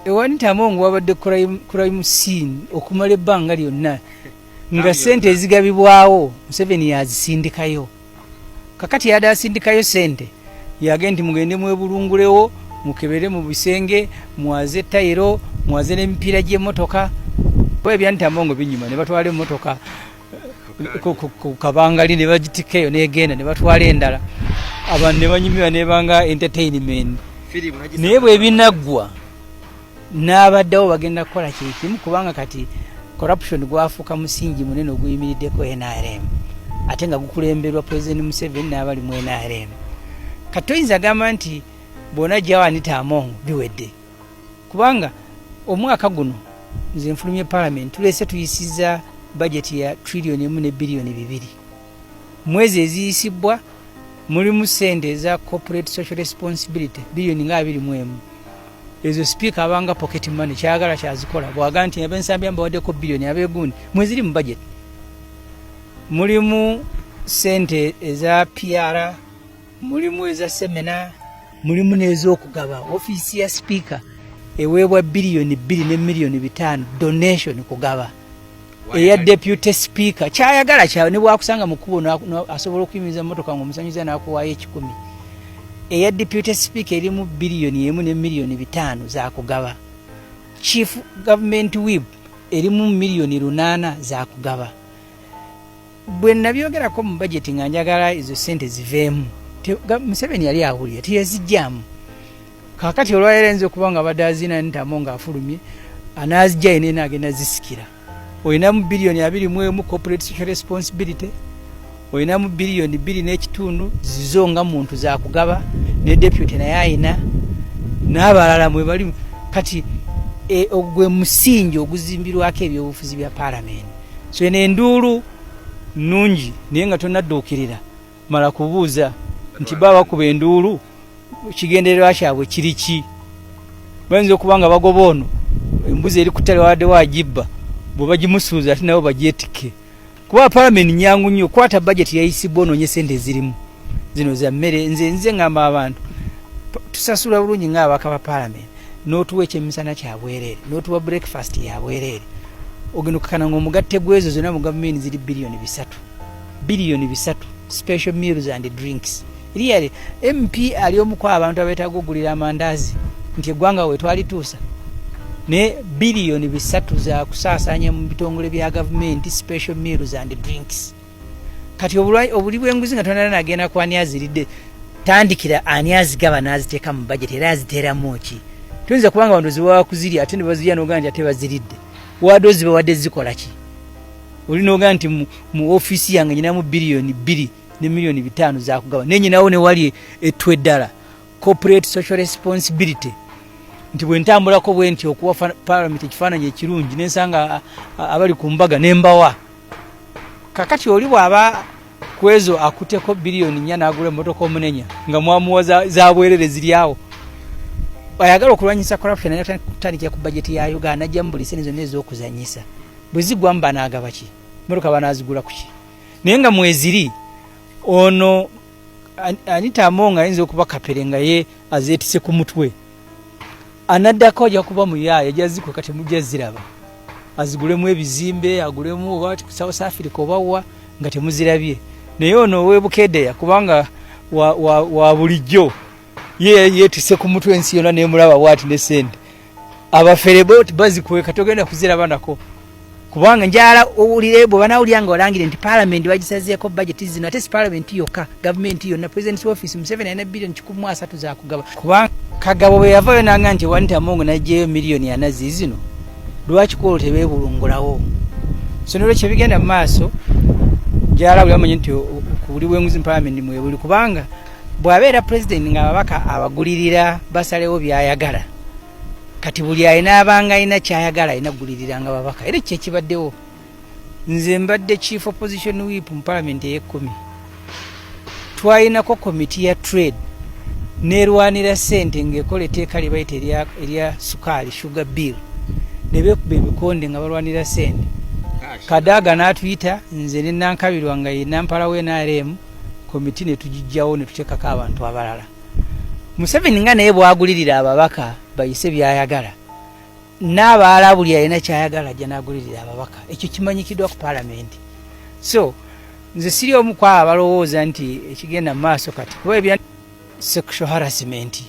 Ewantamo wabadde crime scene okumala ebbanga lyonna nga sente ezigabibwawo Museveni yazisindikayo. Kakati yada asindikayo sente yagenda mugende mwebulungulewo mukebere mu bisenge mwaze tayiro mwaze n'emipiira gy'emmotoka bwe byantamo ngo binyuma ne batwala emmotoka ku kabangali ne bagitikeyo n'egenda ne batwala endala abantu ne banyumirwa ne banga entertainment naye bwe binaggwa n'abaddewo bagenda kukola kimu kubanga kati corruption gwafuuka musingi munene oguyimiriddeko NRM ate nga gukulemberwa President Museveni n'abali mu NRM. Katoyinza agamba nti bona jjawa Anita Among biwedde kubanga omwaka guno nze nfulumye parliament tulese tuyisiza budget ya trillion 1 billion 2 mwezi eziyisibwa mulimu sente za corporate social responsibility billion nga 21 ezo speaker abanga pocket money kyagala kyazikola bwaga nti abensambi amba wadeko billion abegundi mwezi mu budget mulimu sente eza PR mulimu eza seminar mulimu n'ez'okugaba office ya speaker eweebwa billion 2 ne million 5 donation kugaba eya deputy speaker kyayagala kyawe ne bwakusanga mukubo asobola okuyimiza motoka ng'omusanyuza n'akuwaayo 10 eya deputy speaker erimu billion 1 ne million 5 za kugaba chief government whip erimu million 8 za kugaba. Bwe nabyogerako mu budget nga njagala izo sente ziveemu Museveni yali awulira tiyazijjamu kakati olwayerenze okubanga badazina Ntamo nga afulumye anazijja ine nagenda zisikira oyinamu billion 21 corporate social responsibility oyinamu billion 2 n'ekitundu zizonga muntu za kugaba ne deputy naye ayina n'abalala mwe bali kati ogwe musingi oguzimbirwako ebyobufuzi bya parliament so ene enduulu nungi naye nga tonadduukirira mala kubuuza nti baba kuba enduulu kigendererwa kyabwe kiriki bayinza okubanga bagoba ono embuzi eri kutale wadde wagibba bwe bagimusuuza ate nabo bagyetike kuba parliament nyangu nnyo kwata budget yayisibwa onoonye sente ezirimu zino za mmere nze ngamba abantu tusasula bulungi ng'abaka ba parliament n'otuwa ekyemisana kyabwereere n'otuwa breakfast yabwereere ogenda okukana ng'omugatte gwezo zonna mu gavumenti ziri billion 3 special meals and drinks really MP ali omuko abantu abetaaga okugulira amandaazi nti eggwanga we twalituusa ne billion 3 za kusaasanya mu bitongole bya gavumenti special meals and drinks kati obuli bw'enguzi nga tonala nagenda ku ani aziridde tandikira ani azigaba n'aziteeka mu budget era aziteeramu ki tuyinza kubanga abantu ziwawa kuziri ate ne bazirya n'ogaa nti ate baziridde wadde ozibawadde zikola ki oli n'ogaa nti mu office yange nyinamu billion 2 ne million 5 za kugaba nenyinawo ne wali etwe ddala corporate social responsibility nti bwe ntambulako bwe nti okuwa parliament ekifaananyi ekirungi n'ensanga abali ku mbaga nembawa kakati oli bw'aba kwezo akuteko billion 4 n'agula emmotoka omunenya nga mwamuwa za bwerere ziryawo ayagala okulwanyisa corruption n'atandikira ku budget ya Uganda ajja mbuli sente zonna ez'okuzanyisa bwe zigwa mba n'agaba ki emmotoka banaazigula ku ki naye nga mweziri ono Anita Among ayinza okuba kapere nga ye azeetise ku mutwe anaddako ajja kuba muyaya jazikwe kati mujja ziraba azigulemu ebizimbe agulemu wati ku South Africa obawa nga temuzirabye naye ono webukedeya kubanga wa bulijjo ye yeetise ku mutwe ensi yonna nemulaba wati ne sente abaferebot bazikwe katogenda kuziraba nako kubanga njala owulire bwe banawulyanga olangire nti parliament bagisazeeko budget zino ate si parliament yokka gavumenti yonna president's office Museveni alina billion 13 za kugaba kubanga kagabo bwe yavayo nanga nti Anita Among n'aggyeyo miliyoni 4 zino lwaki kwolo tebeebulungulawo so nolwekyo bigenda mu maaso njala buli amanyi nti ku buli bw'enguzi mu parliament mwebuli kubanga bw'abeera president nga ababaka abagulirira basalewo byayagala kati buli ayina abanga ayina kyayagala ayina gulirira nga babaka era kye kibaddewo nze mbadde chief opposition whip mu parliament ey'e10 twayinako committee ya trade nerwanira sente ng'ekola etteeka lye bayita erya sukaali sugar bill ne beekuba ebikonde nga balwanira sente Kadaga n'atuyita nze ne Nankabirwa nga ye nampala we NRM committee ne tugijjawo ne tuteekako abantu abalala Museveni nga naye bwagulirira ababaka bayise byayagala n'abaala buli alina kyayagala ajja n'agulirira ababaka. Ekyo kimanyikiddwa ku paalamenti. So nze siri omu ku abalowooza nti ekigenda mu maaso kati kuba ebya sexual harassment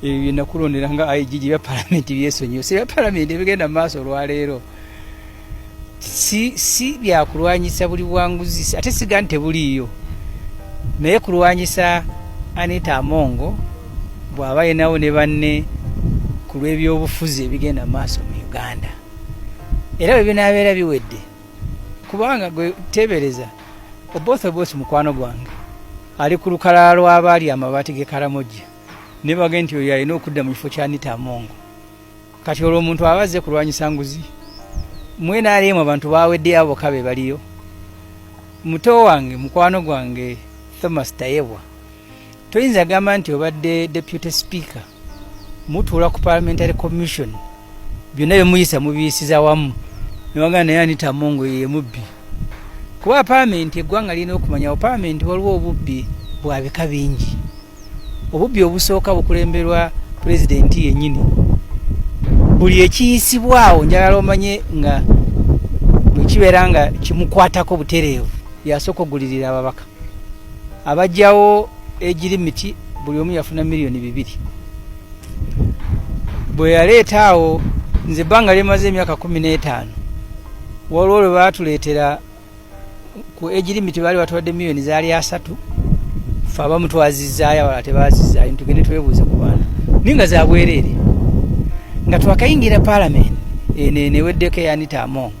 ebyo nakulondera nga IG bya paalamenti byesonyiwa. Si bya paalamenti ebigenda mu maaso olwaleero si byakulwanyisa buli bwanguzi, ate siga nti tebuliiyo, naye kulwanyisa Anita Among bw'aba yenawo ne banne ku lw'ebyobufuzi ebigenda mu maaso mu Uganda. Era bwe binaabeera biwedde, kubanga gwe teebereza Oboth mukwano gwange ali ku lukalala lw'abaali amabaati ge Karamoja ne bagenda nti oyo alina okudda mu kifo kya Anita Among. Kati olwo omuntu aba azze kulwanyisa nguzi. Mwena alimu abantu baweddeyo aboka be baliyo. Muto wange mukwano gwange Thomas Tayebwa toyinza gamba nti obadde deputy speaker mutuula ku parliamentary commission byonna byemuyisa mubiyisiza wamu niwagana naye Anita Among ye mubbi. Kuba parliament eggwanga lirina okumanya parliament waliwo obubbi bwa bika bingi. Obubbi obusooka bukulemberwa pulezidenti yennyini. Buli ekiyisibwawo njagala omanye nga bwe kibeera nga kimukwatako butereevu yasooka ogulirira ababaka. Abajjawo age limit buli omu yafuna $2,000,000. Bwe yaleetaawo nze ebbanga limaze emyaka 15 waliwo lwe baatuleetera ku age limit baali batuwadde $3,000,000 zaali 3 fe abamutwazizaayo abalala tebaazizaayo tugende twebuuze ku baana ninga za bwereere nga twakayingira paalamenti neweddeko ya Anita Among.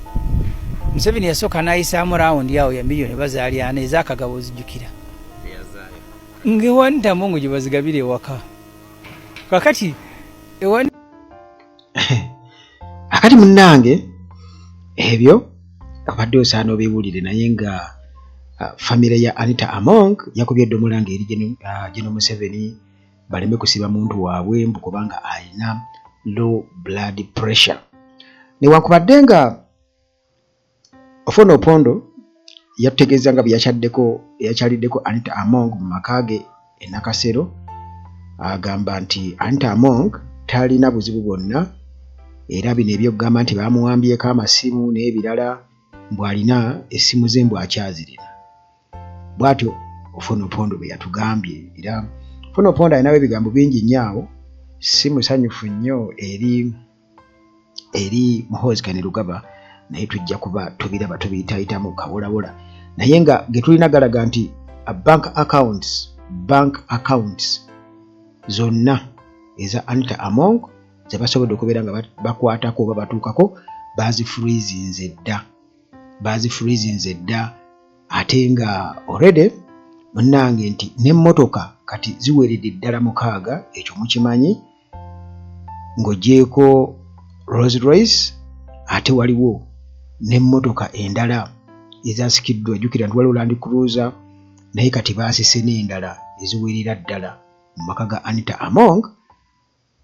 Museveni yasooka n'ayisaamu rawundi yawo ya $1,000,000 bazaali 4 ez'akagabo ozijjukira ng'ewa Anita Among gye bazigabira ewaka. Kakati akati munnange ebyo abadde osaana obiwulire naye nga famire ya Anita Among yakubye eddomola ng'eri General Museveni baleme kusiba muntu waabwe mbu kubanga alina low blood pressure. Newankubadde nga Ofono Opondo yategeeza nga yakyaliddeko Anita Among mu maka ge e Nakasero, agamba nti Anita Among talina buzibu bwonna era bino ebyokugamba nti bamuwambyeko amasimu n'ebirala mbu alina essimu ze mbu akyazirina. Bw'atyo Ofono Opondo bwe yatugambye. Era Ofono Opondo alinawo ebigambo bingi nnyo awo, si musanyufu nnyo eri Muhoozi Kainerugaba, naye tujja kuba tubiraba tubiyitayitamu kawolawola. Naye nga getulina galaga nti bank accounts zonna eza Anita Among ze basobodde okubeera nga bakwatako oba batuukako bazifreezinze dda ate nga already munnange nti n'emmotoka kati ziweredde ddala 6 ekyo mukimanyi ng'ogyeko Rolls Royce ate waliwo n'emmotoka endala ezasikiddwa. Jjukira nti waliwo Land Cruiser naye kati baasise n'endala eziwerera ddala mu maka ga Anita Among.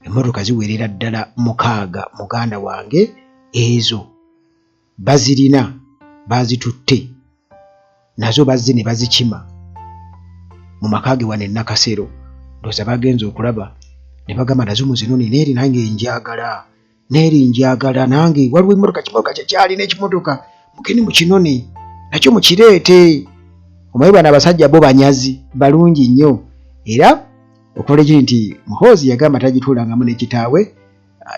Emmotoka ziwerera ddala 6 muganda wange ezo bazirina bazitutte nazo bazze ne bazikima mu maka ge wane Nakasero. Ndowooza bagenze okulaba ne bagamba nazo muzinoni neeri nange njagala nange waliwo emmotoka kyekyali n'ekimotoka mugende mu kinoni nakyo mukireete. Omanyi bano abasajja bo banyazi balungi nnyo era okola ekiri nti Muhoozi yagamba tagituulangamu n'ekitaawe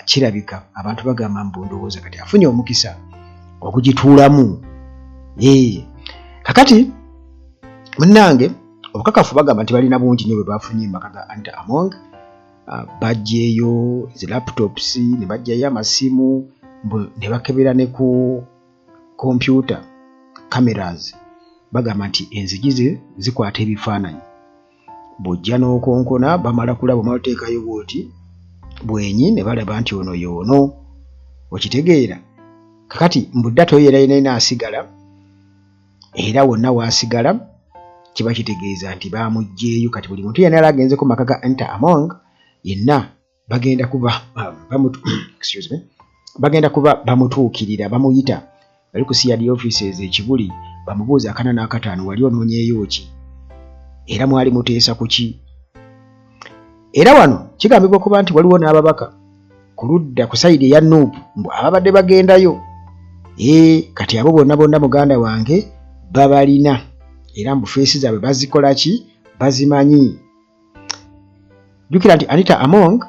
kirabika abantu bagamba mbu ndowooza kati afunye omukisa okugituulamu. Kakati munnange obukakafu bagamba nti balina bungi nnyo bwe bafunye maka ga Anita Among. Bajjeeyo zi laptops ne bajjayo amasimu ne bakebera ne ku computer cameras. Bagamba nti enzigi ze zikwata ebifaananyi. Bw'ojja n'okonkona bamala kulaba omalteekayo bwoti bwenyi ne balaba nti ono yoono okitegeera. Kakati mbuddata oyo yena asigala era wonna waasigala kiba kitegeeza nti baamuggyeeyo. Kati buli muntu yenna agenze ku maka ga Anita Among yenna bagenda kuba bamutuukirira bamuyita bali ku CID offices ekibuli bamubuuza 4 na 5 wali onoonyeeyo ki era mwali muteesa ku ki. Era wano kigambibwa kuba nti waliwo n'ababaka kuludda ku side ya Nuupu mbu ababadde bagendayo kati abo bonna muganda wange babalina era mbu feesi zaabwe bazikola ki bazimanyi. Jukira nti Anita Among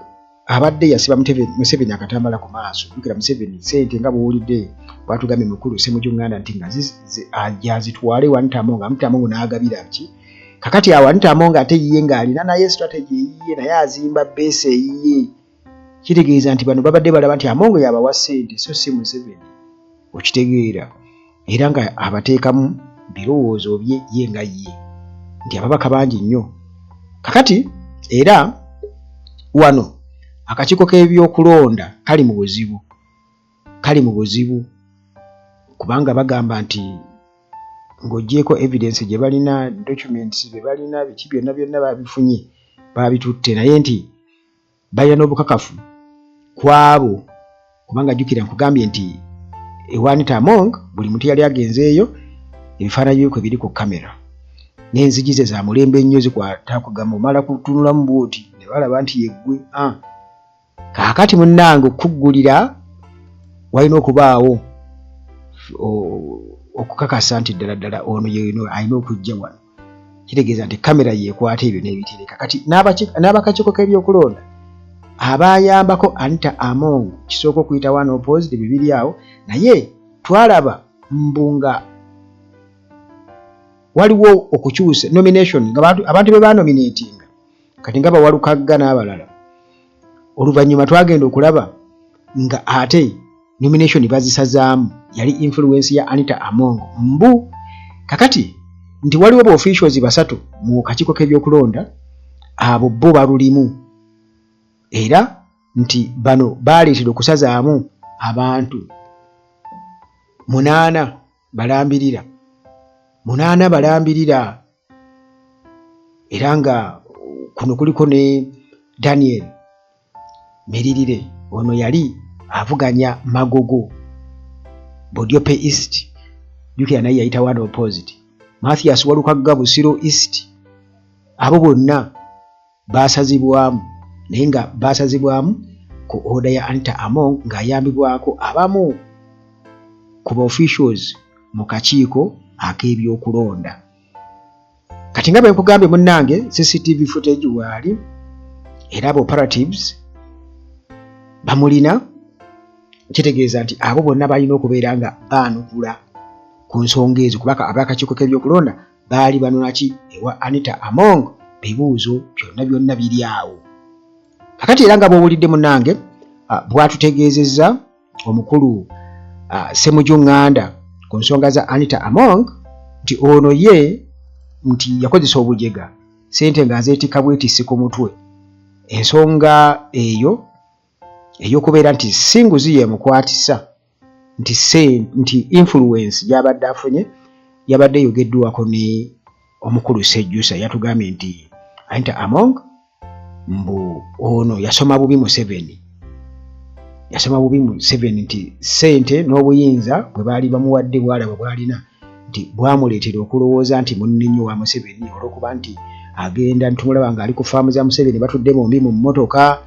abadde yasiba Museveni akatambala ku maaso. Jukira Museveni sente nga buwulidde bwatugambye mukulu Ssemujju Nganda nti nga azitwale Anita Among. Anita Among n'agabira ki kakati awo Anita Among ate yiye ng'alina naye strategy yiye naye azimba base yiye. Kitegeeza nti bano babadde balaba nti Among yabawa ssente so si Museveni. Okitegeera era nga abateekamu birowoozo bye ye nga ye nti ababaka bangi nnyo. Kakati era wano akakiiko k'ebyokulonda kali mu buzibu kubanga bagamba nti ng'oggyeko evidence gye balina, documents bye balina, biki byonna babifunye babitutte, naye nti balina n'obukakafu kwabo kubanga jjukira nkugambye nti Anita Among buli muntu yali agenzeeyo ebifaananyi bye biri ku kamera n'enzigi ze za mulembe nnyo zikwata kugamba omala kutunulamu bwoti ne balaba nti yeggwe. Kaakati munnange okuggulira walina okubaawo okukakasa nti ddala ono yeno alina okujja wano. Kitegeeza nti kamera yeekwata ebyo n'ebitereka. Kati n'abakakiiko k'ebyokulonda abayambako Anita Among kisooka okuyita one opposite bibiri awo, naye twalaba mbunga waliwo okukyusa nomination nga abantu be banominatinga kati nga bawalukagga n'abalala. Oluvannyuma twagenda okulaba nga ate nomination bazisazaamu yali influence ya Anita Among mbu kakati nti waliwo ba officials basatu mu kakiiko k'ebyokulonda abo bo balulimu era nti bano baleetera okusazaamu abantu 8 balambirira era nga kuno kuliko ne Daniel Meririre ono yali avuganya Magogo Bodiope East jukira naye yayita one opposite. Mathias Walukagga Busiro East abo bonna basazibwamu naye nga basazibwamu ku order ya Anita Among ng'ayambibwako abamu ku ba officials mu kakiiko ak'ebyokulonda. Kati nga bwe nkugambye munnange CCTV footage waali era abo operatives bamulina. Kitegeeza nti abo bonna balina okubeera nga baanukula ku nsonga ezo kubaka abakakiiko k'ebyokulonda baali banonaki ewa Anita Among bibuuzo byonna biri awo. Kakati era nga bw'owulidde munnange bwatutegeezezza omukulu Ssemujju Nganda ku nsonga za Anita Among nti ono ye nti yakozesa obujega sente ng'azeetika bwetisi ku mutwe. Ensonga eyo ey'okubeera nti singuzi yemukwatisa nti influence gy'abadde afunye yabadde yogeddwako ne omukulu Sejjusa. Yatugambye nti Anita Among mbu ono yasoma bubi Museveni nti sente n'obuyinza bwe baali bamuwadde bwalaba bwalina nti bwamuleetera okulowooza nti munnennyo wa Museveni olw'okuba nti agenda ntumulaba ng'ali ku faamu za Museveni batudde bombi mu mmotoka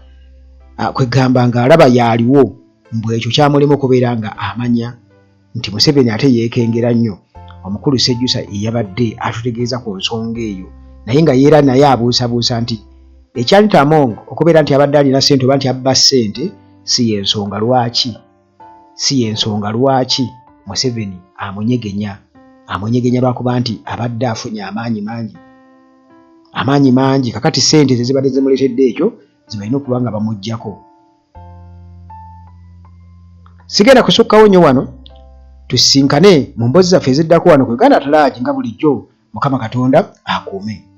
kwegamba ng'alaba yaaliwo mbu ekyo kyamulema okubeera nga amanya nti Museveni ate yeekengera nnyo. Omukulu Sejjusa yabadde atutegeeza ku nsonga eyo naye nga yeera naye abuusabuusa nti ekya Anita Among okubeera nti abadde alina ssente oba nti abba ssente si yensonga lwaki Museveni amunyegenya lwakuba nti abadde afunye amaanyi mangi. Kakati ssente ze zibadde zimuleetedde ekyo zibalina okuba nga bamuggyako. Sigenda kusukkawo nnyo wano tusinkane mu mboozi zaffe eziddako wano ku Uganda Talaaji nga bulijjo. Mukama Katonda akuume.